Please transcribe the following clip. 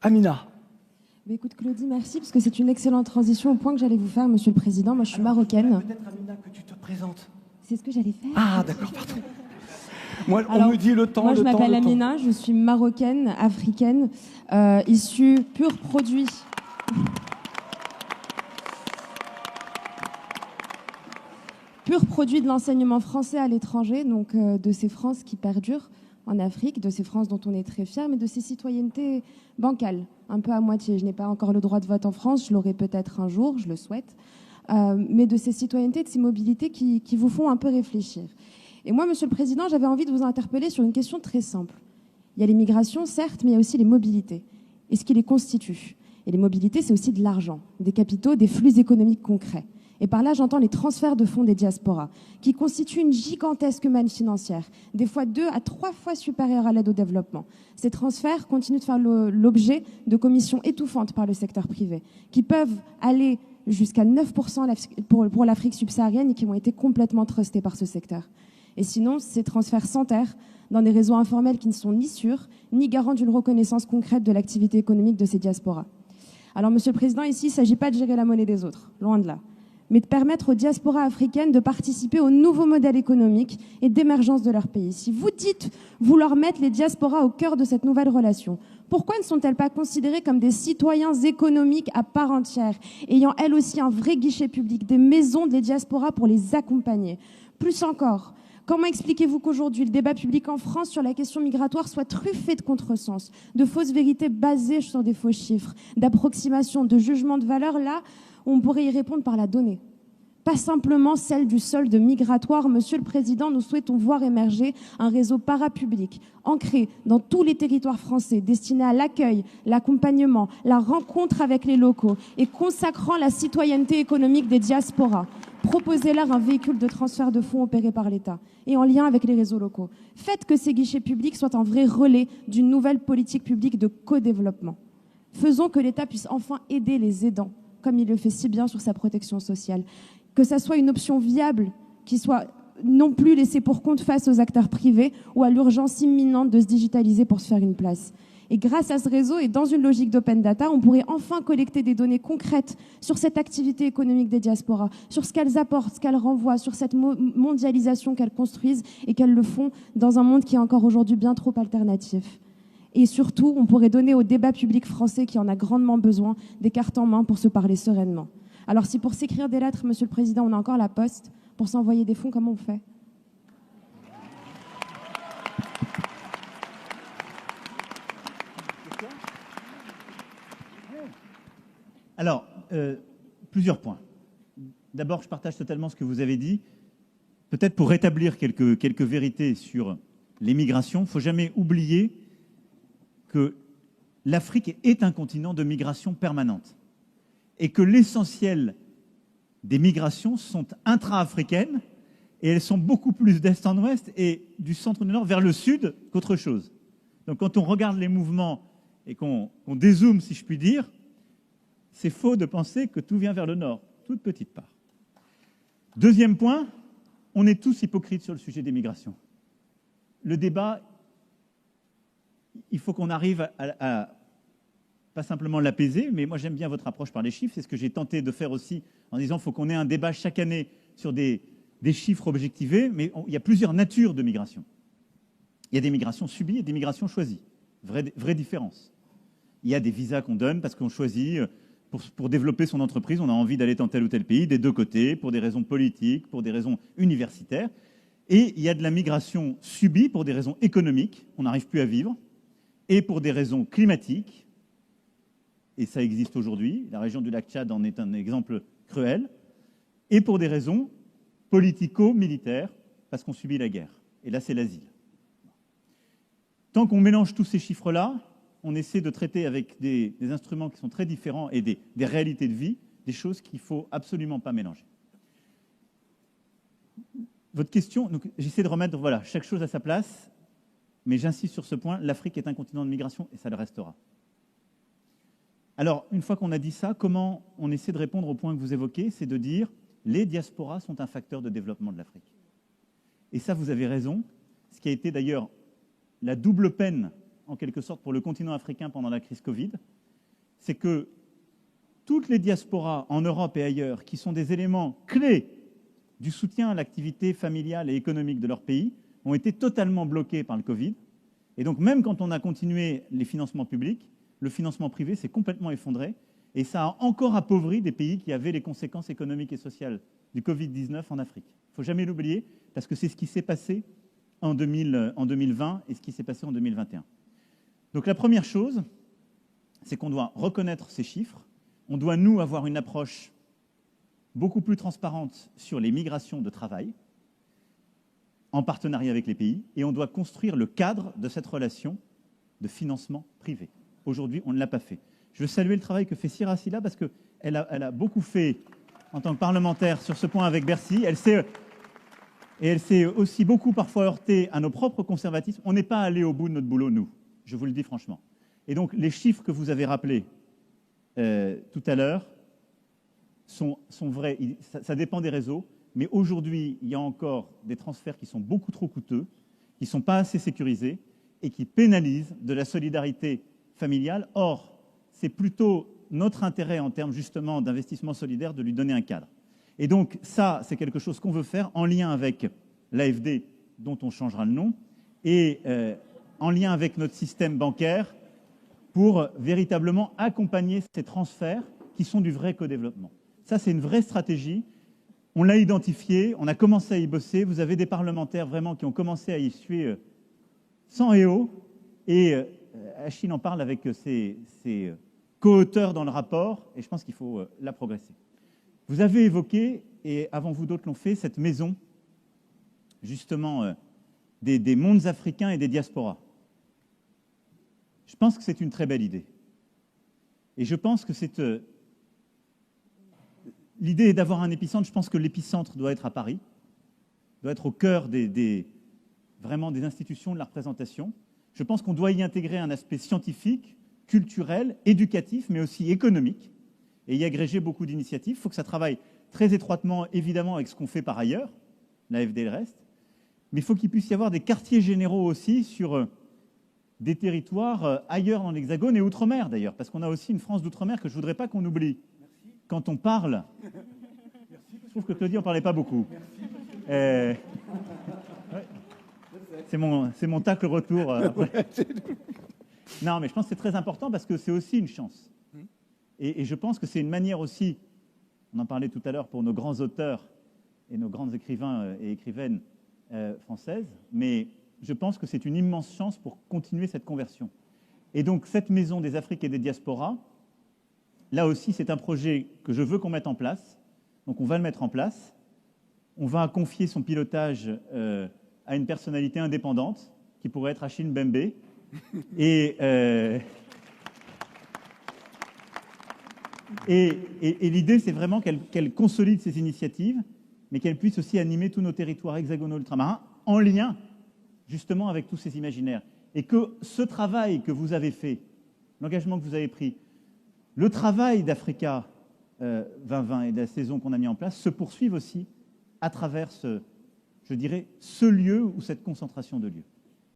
Amina. Mais écoute Claudie, merci, parce que c'est une excellente transition au point que j'allais vous faire, Monsieur le Président. Moi, je suis marocaine. Peut-être, Amina, que tu te présentes. C'est ce que j'allais faire. Ah, d'accord, pardon. Moi, Alors, on me dit le temps, moi, le je temps, m'appelle le temps. Amina, je suis marocaine, africaine, issue pur produit. Pur produit de l'enseignement français à l'étranger, donc de ces France qui perdurent en Afrique, de ces France dont on est très fiers, mais de ces citoyennetés bancales, un peu à moitié. Je n'ai pas encore le droit de vote en France, je l'aurai peut-être un jour, je le souhaite, mais de ces citoyennetés, de ces mobilités qui vous font un peu réfléchir. Et moi, Monsieur le Président, j'avais envie de vous interpeller sur une question très simple. Il y a les migrations, certes, mais il y a aussi les mobilités et ce qui les constitue. Et les mobilités, c'est aussi de l'argent, des capitaux, des flux économiques concrets. Et par là, j'entends les transferts de fonds des diasporas, qui constituent une gigantesque manne financière, des fois 2 à 3 fois supérieure à l'aide au développement. Ces transferts continuent de faire l'objet de commissions étouffantes par le secteur privé, qui peuvent aller jusqu'à 9% pour l'Afrique subsaharienne et qui ont été complètement trustés par ce secteur. Et sinon, ces transferts s'enterrent dans des réseaux informels qui ne sont ni sûrs, ni garants d'une reconnaissance concrète de l'activité économique de ces diasporas. Alors, Monsieur le Président, ici, il ne s'agit pas de gérer la monnaie des autres, loin de là, mais de permettre aux diasporas africaines de participer au nouveau modèle économique et d'émergence de leur pays. Si vous dites vouloir mettre les diasporas au cœur de cette nouvelle relation, pourquoi ne sont-elles pas considérées comme des citoyens économiques à part entière, ayant elles aussi un vrai guichet public, des maisons des diasporas pour les accompagner? Plus encore, comment expliquez-vous qu'aujourd'hui, le débat public en France sur la question migratoire soit truffé de contresens, de fausses vérités basées sur des faux chiffres, d'approximations, de jugements de valeur, là on pourrait y répondre par la donnée? Pas simplement celle du solde migratoire. Monsieur le Président, nous souhaitons voir émerger un réseau parapublic ancré dans tous les territoires français, destiné à l'accueil, l'accompagnement, la rencontre avec les locaux et consacrant la citoyenneté économique des diasporas. Proposez-leur un véhicule de transfert de fonds opéré par l'État et en lien avec les réseaux locaux. Faites que ces guichets publics soient un vrai relais d'une nouvelle politique publique de co-développement. Faisons que l'État puisse enfin aider les aidants, comme il le fait si bien sur sa protection sociale. Que ça soit une option viable, qui soit non plus laissée pour compte face aux acteurs privés ou à l'urgence imminente de se digitaliser pour se faire une place. Et grâce à ce réseau et dans une logique d'open data, on pourrait enfin collecter des données concrètes sur cette activité économique des diasporas, sur ce qu'elles apportent, ce qu'elles renvoient, sur cette mondialisation qu'elles construisent et qu'elles le font dans un monde qui est encore aujourd'hui bien trop alternatif. Et surtout, on pourrait donner au débat public français, qui en a grandement besoin, des cartes en main pour se parler sereinement. Alors si pour s'écrire des lettres, Monsieur le Président, on a encore la poste, pour s'envoyer des fonds, comment on fait? Alors, plusieurs points. D'abord, je partage totalement ce que vous avez dit. Peut-être pour rétablir quelques vérités sur les migrations, il ne faut jamais oublier que l'Afrique est un continent de migration permanente et que l'essentiel des migrations sont intra-africaines et elles sont beaucoup plus d'est en ouest et du centre du nord vers le sud qu'autre chose. Donc quand on regarde les mouvements et qu'on dézoome, si je puis dire, c'est faux de penser que tout vient vers le nord, toute petite part. Deuxième point, on est tous hypocrites sur le sujet des migrations. Le débat, il faut qu'on arrive à pas simplement l'apaiser, mais moi j'aime bien votre approche par les chiffres, c'est ce que j'ai tenté de faire aussi en disant qu'il faut qu'on ait un débat chaque année sur des chiffres objectivés, mais il y a plusieurs natures de migration. Il y a des migrations subies et des migrations choisies, vraie différence. Il y a des visas qu'on donne parce qu'on choisit, pour développer son entreprise, on a envie d'aller dans tel ou tel pays, des deux côtés, pour des raisons politiques, pour des raisons universitaires. Et il y a de la migration subie pour des raisons économiques, on n'arrive plus à vivre, et pour des raisons climatiques, et ça existe aujourd'hui, la région du lac Tchad en est un exemple cruel, et pour des raisons politico-militaires, parce qu'on subit la guerre. Et là, c'est l'asile. Tant qu'on mélange tous ces chiffres-là, on essaie de traiter avec des instruments qui sont très différents et des réalités de vie, des choses qu'il ne faut absolument pas mélanger. Votre question, j'essaie de remettre chaque chose à sa place, mais j'insiste sur ce point, l'Afrique est un continent de migration et ça le restera. Alors, une fois qu'on a dit ça, comment on essaie de répondre au point que vous évoquez, c'est de dire les diasporas sont un facteur de développement de l'Afrique. Et ça, vous avez raison, ce qui a été d'ailleurs la double peine en quelque sorte, pour le continent africain pendant la crise Covid, c'est que toutes les diasporas en Europe et ailleurs, qui sont des éléments clés du soutien à l'activité familiale et économique de leur pays, ont été totalement bloquées par le Covid. Et donc, même quand on a continué les financements publics, le financement privé s'est complètement effondré. Et ça a encore appauvri des pays qui avaient les conséquences économiques et sociales du Covid-19 en Afrique. Il ne faut jamais l'oublier, parce que c'est ce qui s'est passé en 2020 et ce qui s'est passé en 2021. Donc la première chose, c'est qu'on doit reconnaître ces chiffres. On doit, nous, avoir une approche beaucoup plus transparente sur les migrations de travail, en partenariat avec les pays, et on doit construire le cadre de cette relation de financement privé. Aujourd'hui, on ne l'a pas fait. Je veux saluer le travail que fait Sira Silla, parce qu'elle a beaucoup fait en tant que parlementaire sur ce point avec Bercy. Elle s'est aussi beaucoup parfois heurtée à nos propres conservatismes. On n'est pas allé au bout de notre boulot, nous. Je vous le dis franchement. Et donc, les chiffres que vous avez rappelés tout à l'heure sont vrais. Ça dépend des réseaux. Mais aujourd'hui, il y a encore des transferts qui sont beaucoup trop coûteux, qui ne sont pas assez sécurisés et qui pénalisent de la solidarité familiale. Or, c'est plutôt notre intérêt en termes justement d'investissement solidaire de lui donner un cadre. Et donc ça, c'est quelque chose qu'on veut faire en lien avec l'AFD, dont on changera le nom, et en lien avec notre système bancaire pour véritablement accompagner ces transferts qui sont du vrai co-développement. Ça, c'est une vraie stratégie. On l'a identifié, on a commencé à y bosser. Vous avez des parlementaires vraiment qui ont commencé à y suer sang et eau. Et Achille en parle avec ses co-auteurs dans le rapport, et je pense qu'il faut la progresser. Vous avez évoqué, et avant vous d'autres l'ont fait, cette maison, justement, des mondes africains et des diasporas. Je pense que c'est une très belle idée. Et je pense que c'est... L'idée est d'avoir un épicentre. Je pense que l'épicentre doit être à Paris, doit être au cœur vraiment des institutions de la représentation. Je pense qu'on doit y intégrer un aspect scientifique, culturel, éducatif, mais aussi économique, et y agréger beaucoup d'initiatives. Il faut que ça travaille très étroitement, évidemment, avec ce qu'on fait par ailleurs, l'AFD et le reste, mais il faut qu'il puisse y avoir des quartiers généraux aussi sur des territoires ailleurs dans l'Hexagone et outre-mer, d'ailleurs, parce qu'on a aussi une France d'outre-mer que je ne voudrais pas qu'on oublie. Quand on parle... Je trouve que Claudie n'en parlait pas beaucoup. Ouais. C'est mon tacle retour. Non, mais je pense que c'est très important parce que c'est aussi une chance. Et je pense que c'est une manière aussi, on en parlait tout à l'heure pour nos grands auteurs et nos grands écrivains et écrivaines françaises, mais je pense que c'est une immense chance pour continuer cette conversion. Et donc cette maison des Afriques et des diasporas, là aussi c'est un projet que je veux qu'on mette en place, donc on va le mettre en place. On va confier son pilotage à une personnalité indépendante, qui pourrait être Achille Mbembe. Et l'idée, c'est vraiment qu'elle consolide ces initiatives, mais qu'elle puisse aussi animer tous nos territoires hexagonaux ultramarins en lien, justement, avec tous ces imaginaires. Et que ce travail que vous avez fait, l'engagement que vous avez pris, le travail d'Africa 2020 et de la saison qu'on a mis en place, se poursuive aussi à travers je dirais, ce lieu ou cette concentration de lieux.